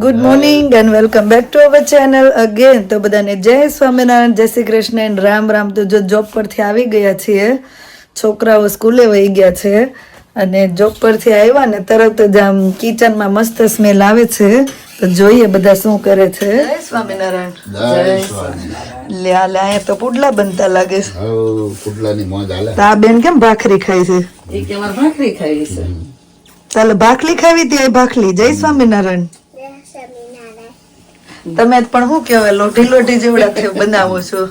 Good morning and welcome back to our channel again. તો બધાને જય સ્વામિનારાયણ, જય શ્રી કૃષ્ણ એન્ડ રામ રામ. તો જો જોબ પરથી આવી ગયા છીએ, છોકરાઓ સ્કૂલે વહી ગયા છે અને જોબ પરથી આવ્યા ને તરત જ આમ કિચનમાં મસ્ત સ્મેલ આવે છે. તો જોઈએ બધા શું કરે છે. જય સ્વામિનારાયણ. લે આ લે, અહીંયા તો પુડલા બનતા લાગે છે. પુડલાની મોજ હાલે. તો આ બેન કેમ ભાખરી ખાય છે? એ કે અમાર ભાખરી ખાવી છે. તાલે ભાખરી ખાવી ત્યાં ભાખરી. જય સ્વામિનારાયણ. તમે પણ શું કહેવાય, લોઢી લોઢી જેવડા બનાવો છો?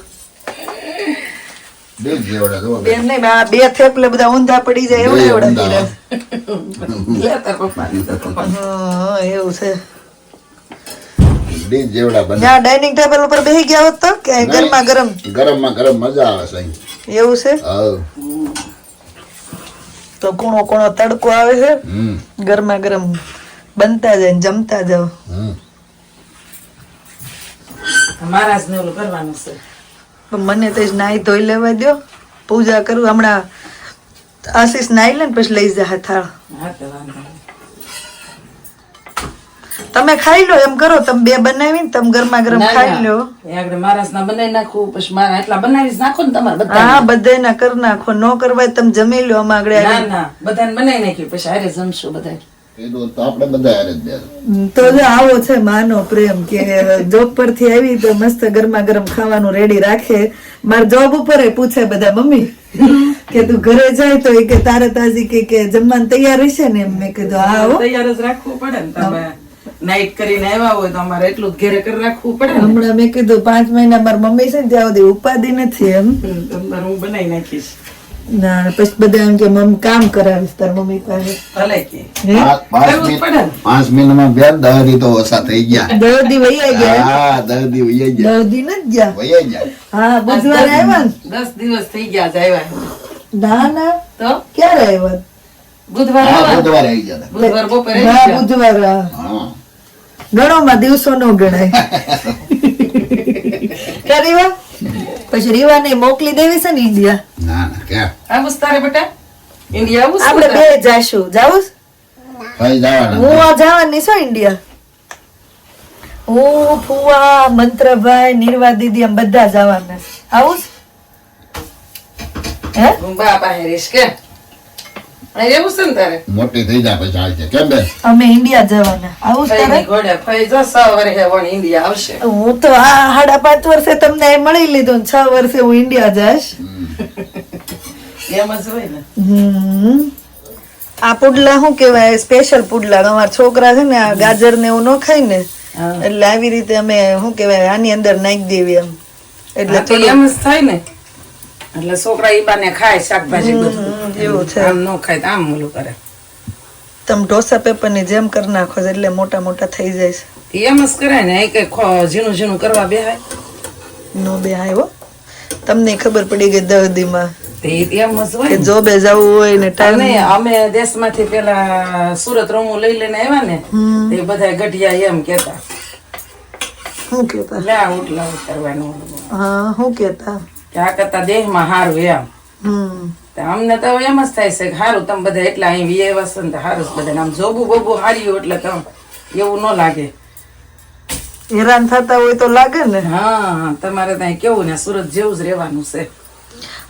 બે જેવડા જો બેન નહીં, આ બે થેપલે બધા ઊંધા પડી જાય એવડા એવડા કર્યા. લે તાર પપ્પાની તો પપ્પા. હા, એવું છે. બે જેવડા બને. ત્યાં ડાઇનિંગ ટેબલ ઉપર બેસી ગયા હોત તો કે ગરમા ગરમ? ગરમમાં ગરમ મજા આવે છે. એવું છે. હા. તો કોણો કોણો તડકો આવે છે, ગરમા ગરમ બનતા જાય ને જમતા જાવ. મહારાજ ને ઓલું કરવાનું છે. પણ મને તો નાઈ ધોઈ લેવા દો, પૂજા કરું. હમણાં આશીષ નાઈ લે ને પછી લઈ જા થાળ. હા તો વાંધો નહીં. તમે ખાઈ લો એમ કરો, તમે બે બનાવીને તમે ગરમા ગરમ ખાઈ લો. એ આગળ મહારાજ ના બનાવી નાખું, પછી મારા એટલા બનાવી નાખો ને તમારે બધા. હા, બધાના કર નાખો. ન કરવા તમે જમી લો. આમાં આગળ ના ના બધાને બનાવી નાખ્યું, પછી હારે જમશું બધા. કીધું તો આપણે બધા હારે જ બેસો. તો જો આવો છે માનો પ્રેમ કે જોબ પરથી આવી તો મસ્ત ગરમા ગરમ ખાવાનું રેડી રાખે. માર જોબ ઉપર પૂછે બધા, મમ્મી કે તું ઘરે જાય તો એ કે તારે તાજી કે જમવાનું તૈયાર હશે ને? એમ મેં કીધું હા હો. તૈયાર જ રાખવું પડે ને. તમે નાઈટ કરીને આવ્યા હોય તો અમારે એટલું જ ઘરે કરી રાખવું પડે ને. હમણાં મેં કીધું 5 મહિના મારી મમ્મી છે ને ત્યાં સુધી ઉપાધિ નથી એમ. તમારે હું બનાવી નાખીશ. ના પછી બધા એમ કે મમ્મી કામ કરાવીશ તાર મમ્મી પાસે. ભલે કે હે? 5 મહિનામાં બે દહરી તો ઓછા થઈ ગયા. દર્દી વૈયા ગયા. હા, દહરી વૈયા ગયા. દર્દી નથી ગયા. વૈયા ગયા. હા, બુધવારે આવ્યા ને? 10 દિવસ થઈ ગયા જ આવ્યા. ના ના, તો ક્યારે આવ્યા? બુધવાર હા, આવ્યા. બુધવારે આવી ગયા. બુધવાર બપોરે હા, આવી ગયા. બુધવાર. હા. ગણોમાં દિવસો નો ગણાય. ક્યાં રીવા? પછી રીવા ને મોકલી દેવી છે ને ઇન્ડિયા. ના ના ક્યાં આવું છે તારે બેટા? ઇન્ડિયા આવું છે આપણે તારે? બે જાશું. જાવું છે? કઈ જવાના? હું આ જવાની છું ઇન્ડિયા. હું, ફુવા, મંત્રભાઈ, નિર્વા દીદી એમ બધા જવાના. આવું છે? હે? હું બા પાસે રહીશ કે? અહીં એવું છે ને તારે? મોટી થઈ જાય પછી હાલ છે. કેમ બેન? અમે ઇન્ડિયા જવાના. આવું છે ફઈની તારે? ઘોડે ફઈ જો 6 વર્ષે વળી ઇન્ડિયા આવશે. હું તો આ 5.5 વર્ષે તમને અહીં મળી લીધું ને 6 વર્ષે હું ઇન્ડિયા જઈશ. એમ જ હોય ને. આ પુડલા શું કેવાય, સ્પેશિયલ પુડલા. અમારા છોકરા છે ને આ ગાજર ને એવું ન ખાય ને, હા. એટલે આવી રીતે અમે શું કેવાય આની અંદર નાખી દેવી એમ. એટલે હા, તો એમ જ થાય ને. એટલે છોકરા ઈ બાને ખાય શાકભાજી બધું. એવું છે. આમ ન ખાય તો આમ ઓલું કરે. તમે ઢોસા પેપર ની જેમ કરી નાખો છો એટલે મોટા મોટા થઈ જાય છે. એમ જ કરાય ને. અહીં કઈ ઝીણું ઝીણું કરવા બેહાય. નો બે આવ્યો તમને ખબર પડી ગઈ દર્દીમાં તે એમ જ હોય કે ને. જોબે જવું હોય ને ટાઈમ. નહીં, અમે દેશમાંથી પેલા સુરત રમવું લઈ લઈને આવ્યા ને, તે બધા ગઢિયા એમ કેતા શું કેતા? લે આ ઉટલા કરવાનું હા, શું કેતા? કે આ કરતા દેહમાં હારું એમ. તો અમને તો એમ જ થાય છે કે હારું તમે બધા એટલા અહીં વિયેવા છો ને તો હારું જ બધા. આમ જોબુ બોબુ હાર્યું એટલે તમે એવું ન લાગે. હેરાન થતા હોય તો લાગે ને. હા, તમારે ત્યાં કેવું ને સુરત જેવું જ રહેવાનું છે.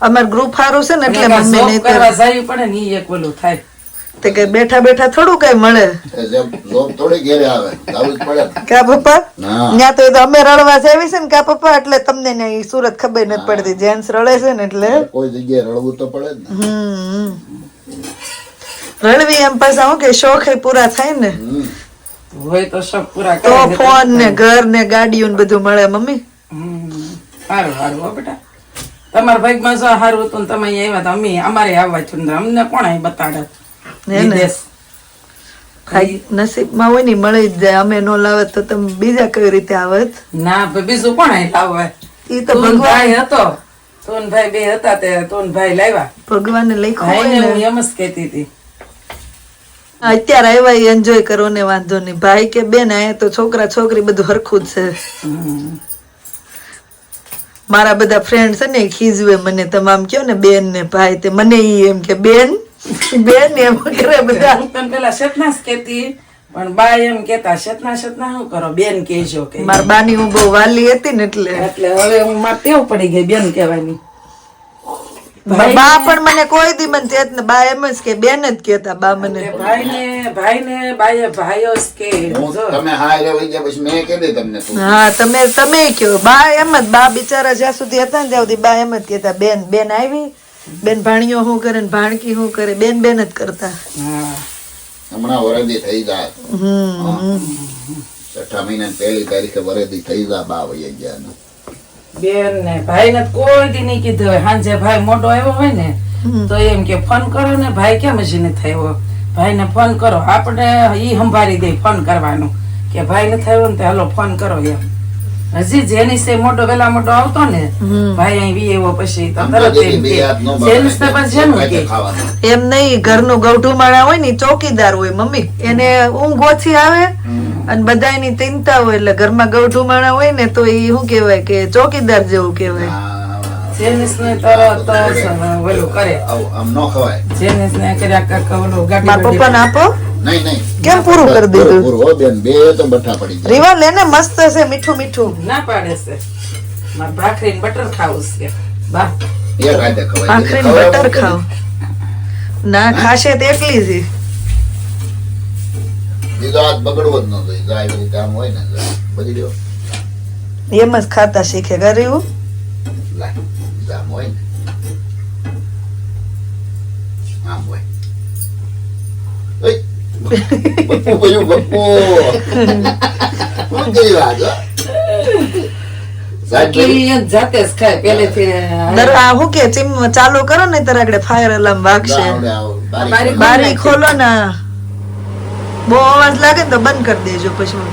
અમાર ગ્રુપ સારું છે ને એટલે મમ્મી જોબ નહીં કરવા જવું પડે ને ઈ એક ઓલું થાય. તે કે બેઠા બેઠા થોડું કઈ મળે. જોબ થોડી ઘેરે આવે, જવું જ પડે. કા પપ્પા? ના. ત્યાં તો એ તો અમે રડવા જાવી છે ને કા પપ્પા, એટલે તમને ને ઈ સુરત ખબર નથી પડતી. જેન્ટ્સ રડે છે ને એટલે કોઈ જગ્યાએ રડવું તો પડે જ ને. રડવી એમ પાછા હું કે શોખ પૂરા થાય ને. હોય તો સબ પૂરા તો કરે. ફોન ને ઘર ને ગાડીઓ ને બધું મળે. મમ્મી સારું સારું હો બેટા. તમારા ભાગમાં જો સારું હતું ને તમે અહીંયા આવ્યા તો અમે અમારે આવવા છું ને અમને કોણ અહીં બતાડે હે ને? વિદેશ. ભાઈ નસીબમાં હોય ને મળી જ જાય. અમે નો લાવત તો તમે બીજા કઈ રીતે આવત? ના ભાઈ બીજું કોણ અહીં લાવે? ઈ તો તું ભગવાન ભાઈ હતો, તું ભાઈ બે હતા તે તું ભાઈ લાવ્યા. ભગવાને લખ્યું હોય ભાઈને હું ને. એમ જ કહેતી હતી. અત્યારે આવ્યા એન્જોય કરો ને વાંધો નહીં. ભાઈ કે બેન આયા તો છોકરા છોકરી બધું હરખું જ છે. મારા બધા ફ્રેન્ડ છે ને ખીજવે મને, તમે આમ કયો ને બેન ને ભાઈ, તે મને ઈ એમ કે બેન બેન એમ કરે બધા. હું તને પેલા શેતનાસ કહેતી પણ બા એમ કેતા સતના શું કરો બેન કહેજો કે મારા બાની હું બહુ વાલી હતી ને એટલે હવે હું મારે ટેવ પડી ગઈ બેન કહેવાની બા પણ મને કોઈ દી મને ચેત ને બા એમ જ કે બેન જ કેતા બા મને ભાઈને બાએ ભાઈઓ જ કે જો. તમે હારે લઈ ગયા પછી મેં કીધું તમને તું હા તમે કયો બા એમ જ બા બિચારા જ્યાં સુધી હતા ને ત્યાં સુધી બા એમ જ કેતા બેન બેન આવી બેન ભાણિયો શું કરે ને ભાણકી શું કરે બેન બેન જ કરતા હા હમણાં વરદી થઈ જાય 6 મહિના પહેલી તારીખે વરદી થઈ જાય બા વહી ગયા ને. બેન ને ભાઈ ને કોઈ દી નહીં કીધું હોય સાંજે ભાઈ મોટો આવ્યો હોય ને તો એમ કે ફોન કરો ને ભાઈ કેમ હજી નથી થયો ભાઈ ને ફોન કરો આપણે ઈ સંભાળી દે ફોન કરવાનું કે ભાઈ નથી થયો ને તો હાલો ફોન કરો એમ હજી જેની સે મોટો વેલા મોટો આવતો ને ભાઈ અહીં વી એવો પછી તો તરત એમ કે જેનિસ ને પછી જેનું કે ખાવાનું એમ નહીં ઘરનું ગૌઠું માળા હોય ને ઈ ચોકીદાર હોય મમ્મી એને ઊંઘ ઓછી આવે અને બધાની ચિંતા હોય એટલે ઘરમાં ગૌઠું માળા હોય ને તો ઈ શું કહેવાય કે ચોકીદાર જેવું કહેવાય જેનિસ ને તરત ઓલું કરે આમ ન ખવાય. જેનિસ ને કર્યા કાકા ઓલું ગાડી મારા પપ્પાને આપો નહીં કેમ પૂરું કરી દીધું? પૂરું હો બેન બે તો બઠા પડી જાય. રીવા લેને મસ્ત છે મીઠું મીઠું ના પાડે છે મારે ભાખરી ને બટર ખાવું છે બા એક હાથે ખવાય. ભાખરી ને બટર ખાવ ના ખાશે તો એટલી જ બીજો હાથ બગડવો જ ન જોઈએ. જાય એવી રીતે આમ હોય ને બધી રહ્યો એમ જ ખાતા શીખે ગરીવું લાય આમ હોય ને આમ હોય. ઓય, બપ્પુ ભયું બપ્પુ શું કરી વાત હો? સાહેબ એટલે ઈ જાતે જ ખાય પહેલેથી આ શું કે ચીમ ચાલુ કરો ને ત્યારે આગળ ફાયર અલાર્મ વાગશે આવડે આવો, બારીક. બારી ખોલો ને બહુ અવાજ લાગે ને તો બંધ કરી દેજો પછી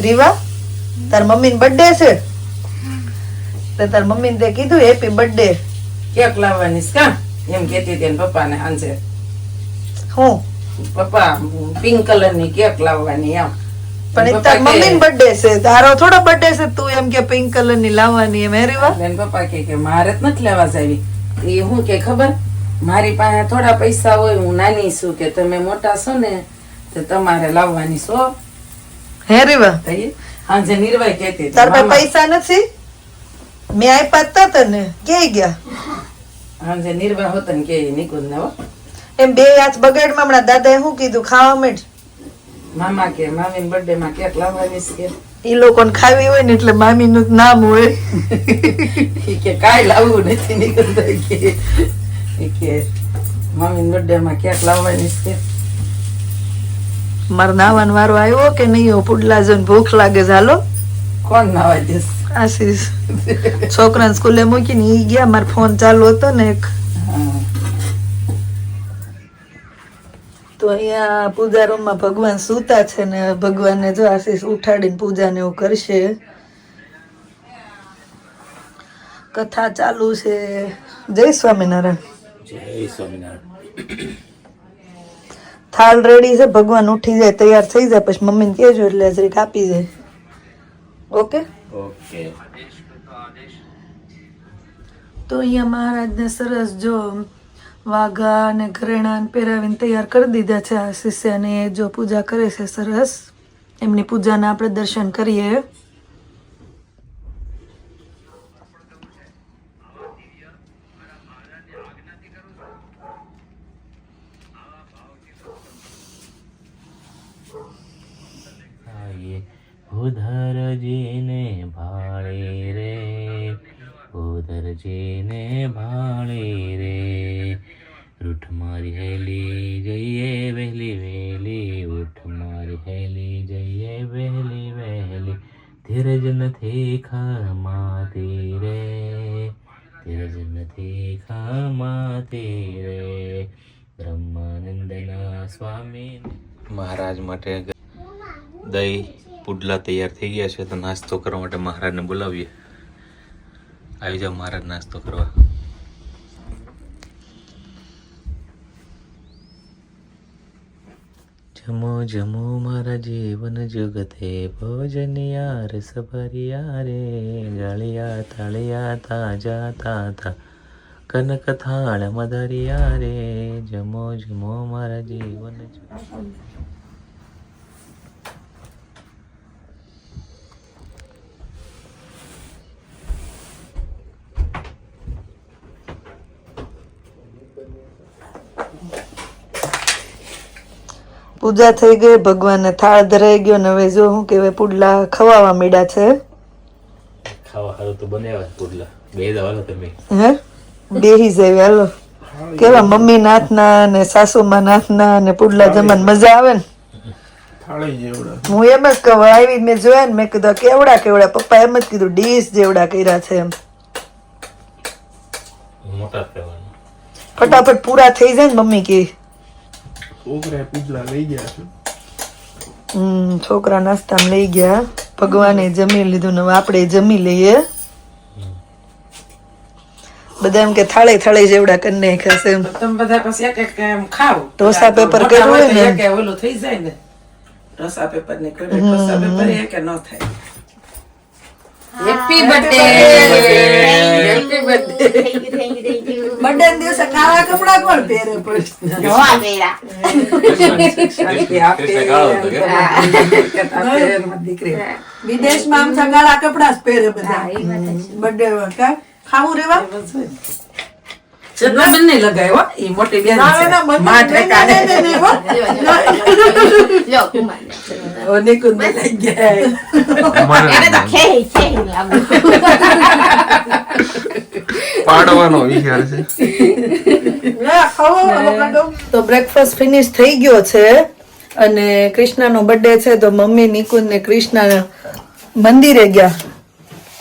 રીવા તાર મમ્મી બર્થડે છે તો તાર મમ્મી તે કીધું હેપી બર્થડે કેક લાવવાની છે કા એમ કેતી હતી પપ્પા ને સાંજે હું પપ્પા પિંક કલર ની કેક લાવવાની એમ પણ એ તાર મમ્મી બર્થડે છે તારો થોડો બર્થડે છે તું એમ કે પિંક કલર ની લાવવાની એમ હે રીવા બેન પપ્પા કે મારે જ નથી લેવા જાવી એ હું કે ખબર મારી પાસે થોડા પૈસા હોય હું નાની છું કે તમે મોટા છો ને તો તમારે લાવવાની છો હે રીવા સાંજે નિર્વાય કેતી તાર પાસે પૈસા નથી મેં આપ્યા તા તને ક્યાંય ગયા સાંજે નિર્વાય હોત ને કે નીકળ ને હો એમ બે હાથ બગાડમાં હમણાં દાદાએ શું કીધું ખાવા માંડ મામા કે મામી બર્થડે માં કેક લાવવાની છે ઈ લોકોને ખાવી હોય ને એટલે મામી નું નામ હોય ઈ કે કાઈ લાવવું નથી નીકળતા કે મામી બર્થડે માં કેક લાવવાની છે મારો નાવાનો વારો આવ્યો કે નહીં પુડલા જઈને ભૂખ લાગે છે હાલો કોણ નાવા દેશ આશીષ છોકરાને સ્કૂલે મૂકીને ઈ ગયા મારો ફોન ચાલુ હતો ને એક તો અહીંયા પૂજા રૂમમાં ભગવાન સૂતા છે ને ભગવાનને જો આશીષ ઉઠાડીને પૂજા ને એવું કરશે કથા ચાલુ છે જય સ્વામિનારાયણ થાળ રેડી છે ભગવાન ઉઠી જાય તૈયાર થઈ જાય પછી મમ્મીને કહેજો એટલે જરીક આપી જાય ઓકે તો અહીંયા મહારાજને સરસ જો વાઘા અને ઘરેણા પહેરાવીને તૈયાર કરી દીધા છે આ શિષ્યને જો પૂજા કરે છે સરસ એમની પૂજાના આપણે દર્શન કરીએ ઉધરજીને ભાળે રે ઉધરજીને ભાળે રે રૂઠ મારી હેલી જઈએ વહેલી વહેલી ઉઠ મારી હેલી જઈએ વહેલી વહેલી ધીરજ નથી ખમાતી રે ધીરજ નથી ખમાતી રે બ્રહ્માનંદના સ્વામી મહારાજ માટે દહીં પુડલા તૈયાર થઈ ગયા છે તો નાસ્તો કરવા માટે મહારાજને બોલાવીએ આવી જાઓ મહારાજ નાસ્તો કરવા જમો જમો મારા જીવન જગતે ભોજનિયા રસ ભર્યા રે ગળિયા તળિયા તાજા તાતા કનક થાળ મધરિયા રે જમો જમો મારા જીવન પૂજા થઈ ગઈ, ભગવાનને થાળ ધરાઈ ગયો ને હવે જો હું કહેવાય પુડલા ખવાવા માંડ્યા છે. ખાવા સારું તો બનાવ્યા પુડલા બે દવાલો તમે હે બેહી જાય હાલો. કેવા મમ્મી નાથના ને સાસુમાં નાથના ને પુડલા જમવાની મજા આવે ને. હું એમ જ કહું, આવી મેં જોયા ને મેં કીધું કેવડા કેવડા, પપ્પા એમ જ કીધું ડીશ જેવડા કર્યા છે એમ. મોટા કહેવાનું ફટાફટ પૂરા થઈ જાય ને મમ્મી કે. છોકરા નાસ્તામાં લઈ ગયા, ભગવાને જમી લીધું ને હવે આપણે જમી લઈએ. બધા એમ કે થાળે થાળે જેવડા કરી નાખ્યા છે એમ. તમે બધા પછી એક એક એમ ખાવ ઢોસા પેપર મોટા કર્યું હોય ને તો એક ઓલું થઈ જાય ને ઢોસા પેપર ને કરે ઢોસા પેપર એ કે ન થાય. Happy birthday happy birthday birthday દિવસે કાળા કપડા કોણ પહેરે દીકરી વિદેશમાં આમ કાળા કપડા જ પહેરે બધા બર્થડે ખાવું રેવા. ચંદા બેન નહીં લગાવ્યો એ મોટી બેન છે માં ઠેકાણે ઓ નિકુંજ ને લઈ ગયા પાડવાનો વિચાર છે. તો બ્રેકફાસ્ટ ફિનિશ થઈ ગયો છે અને કૃષ્ણાનો બર્થડે છે તો મમ્મી નિકુંજ ને કૃષ્ણા મંદિરે ગયા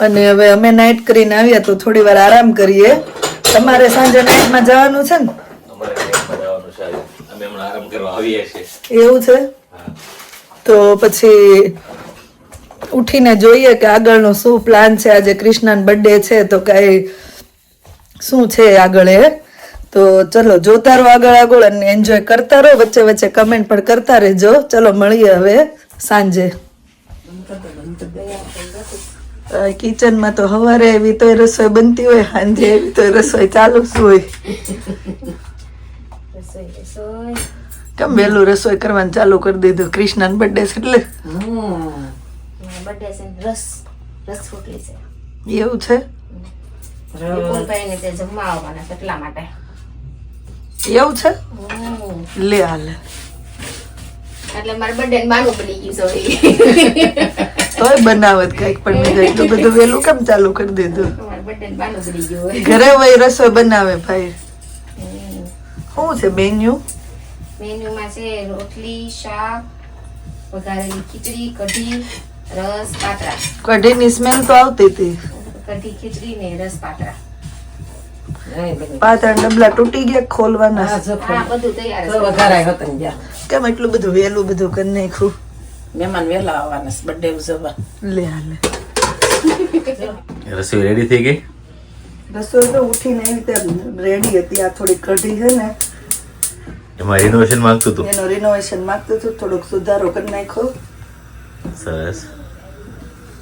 અને હવે અમે નાઇટ કરીને આવ્યા તો થોડી વાર આરામ કરીએ. તમારે સાંજે નાઇટમાં જવાનું છે ને? અમારે નાઈટમાં જવાનું છે આજે. અમે હમણાં આરામ કરવા આવીએ છીએ. એવું છે તો પછી ઉઠીને જોઈએ કે આગળનો શું પ્લાન છે. આજે કૃષ્ણાનો બર્થડે છે તો કઈ શું છે આગળ એ. તો ચલો જોતા રહો આગળ આગળ અને એન્જોય કરતા રહો, વચ્ચે વચ્ચે કમેન્ટ પણ કરતા રહેજો. ચલો મળીએ હવે સાંજે. કિચનમાં તો સવારે એવી તો રસોઈ બનતી હોય, સાંજે એવી તો રસોઈ ચાલુ જ હોય. કેમ વહેલું રસોઈ કરવાનું ચાલુ કરી દીધું? કૃષ્ણાનો બર્થડે છે એટલે એવું છે. એવું છે લે હાલે એટલે મારા બર્થડે બાનું બની ગયું સોરી તોય બનાવત કઈક પણ મેં એટલું બધું વહેલું કેમ ચાલુ કરી દીધું? મારા બર્થડે બાનું બની ગયું ઘરે વહી રસોઈ બનાવે ભાઈ. શું છે મેન્યુ? મેન્યુમાં છે રોટલી, શાક, વઘારેલી ખીચડી, કઢી, રસ, પાતરા. કઢીની સ્મેલ તો આવતી હતી. કઢી, ખીચડી ને રસ, પાતરા. પાતળા ડબલા તૂટી ગયા ખોલવાના. હા બધું તૈયાર તો વઘારાય હતો ને ગયા કેમ એટલું બધું વહેલું બધું કરી નાખ્યું? મહેમાન વહેલા આવવાના બર્થડે ઉજવવા. લે હાલે રસોઈ રેડી થઈ ગઈ? રસોઈ તો ઉઠીને એવી રીતે રેડી હતી. આ થોડી કઢી છે ને એમાં રિનોવેશન માંગતું હતું. એનો રિનોવેશન માંગતું હતું, થોડોક સુધારો કરી નાખ્યો. સરસ.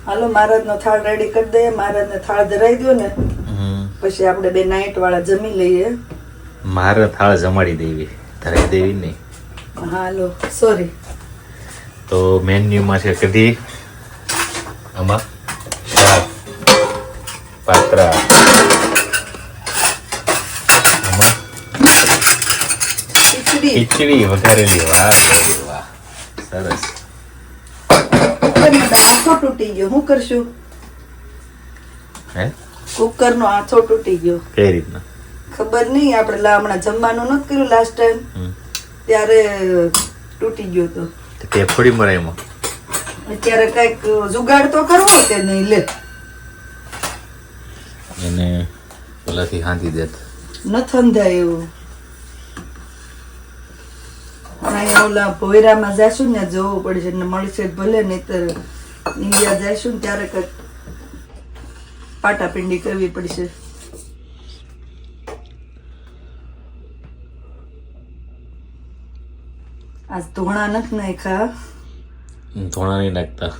હાલો મહારાજનો થાળ રેડી કરી દઈએ. મહારાજને થાળ ધરાઈ દો ને પછી આપણે બે નાઈટ વાળા જમી લઈએ. મારે થાળ જમાડી દેવી, ધરાઈ દેવી નહીં. હાલો સોરી. તો મેન્યુમાં છે કઢી, આમાં શાક, પાત્રા, આમાં ખીચડી વઘારેલી. વાહ ભાઈ વાહ, સરસ. આથો તૂટી ગયો, શું કરશું? હે કુકર નો આથો તૂટી ગયો. કઈ રીતના? ખબર નહીં, આપણે હમણાં જમવાનું નતું કર્યું લાસ્ટ ટાઈમ ત્યારે તૂટી ગયો તો. તે ફોડી મરાય એમાં. અત્યારે કઈક જુગાડ તો કરવો કે નહીં? લે એને પેલાથી હાંધી દેત. ન થંધાય એવું. અહીંયા ઓલા ભોયરામાં જઈશું ને જોવું પડશે ને મળશે ભલે, નહીતર ઇન્ડિયા જઈશું ને ત્યારે કઈક પાટાપિંડી કરવી પડશે. આજ ધોણા નથી નાખ્યા. ધોણા નહીં નાખતા.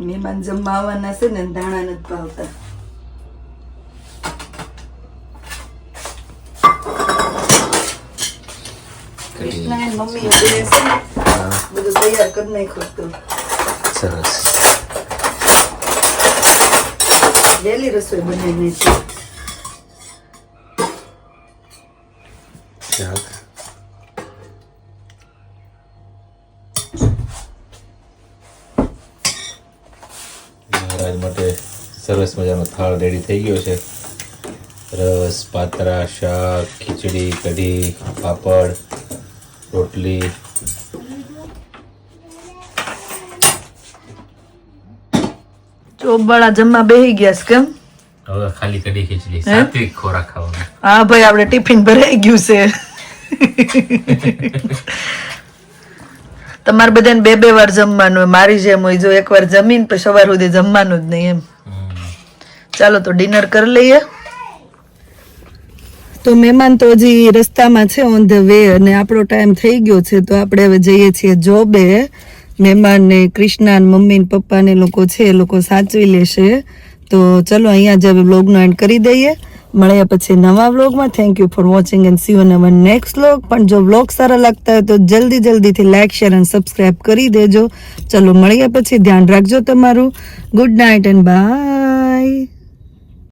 મહેમાન જમવા આવવાના છે ને ધાણા નથી ભાવતા. મમ્મીએ બે છે ને બધું તૈયાર કરી નાખ્યું હતું. સરસ. વહેલી રસોઈ બનાવી છે. ચાલ. મહારાજ માટે સરસ મજાનો થાળ રેડી થઈ ગયો છે. રસ, પાતરા, શાક, ખીચડી, કઢી, પાપડ, રોટલી. ચોબવાળા જમવા બેહી ગયા છે કેમ? હવે ખાલી કઢી ખીચડી, સાત્વિક ખોરાક ખાવાનો. હા ભાઈ, આપણે ટિફિન ભરાઈ ગયું છે. તમારે બધાને બે બે વાર જમવાનું હોય, મારી જેમ હોય, જો એકવાર જમીન પછી સવાર સુધી જમવાનું જ નહીં એમ. ચાલો તો ડિનર કરી લઈએ. તો મહેમાન તો હજી રસ્તામાં છે, ઓન ધ વે, અને આપણો ટાઈમ થઈ ગયો છે તો આપણે હવે જઈએ છીએ જોબે. મહેમાન ને કૃષ્ણા ને મમ્મી ને પપ્પા ને લોકો છે એ લોકો સાચવી લેશે. તો ચલો અહીંયા જ હવે વ્લોગનો એન્ડ કરી દઈએ. મળ્યા પછી નવા વ્લોગમાં. Thank you for watching and C you in our next vlog. પણ જો વ્લોગ સારા લાગતા હોય તો જલ્દીથી લાઇક શેર અને સબસ્ક્રાઇબ કરી દેજો. ચલો મળ્યા પછી, ધ્યાન રાખજો તમારું. Good night and by.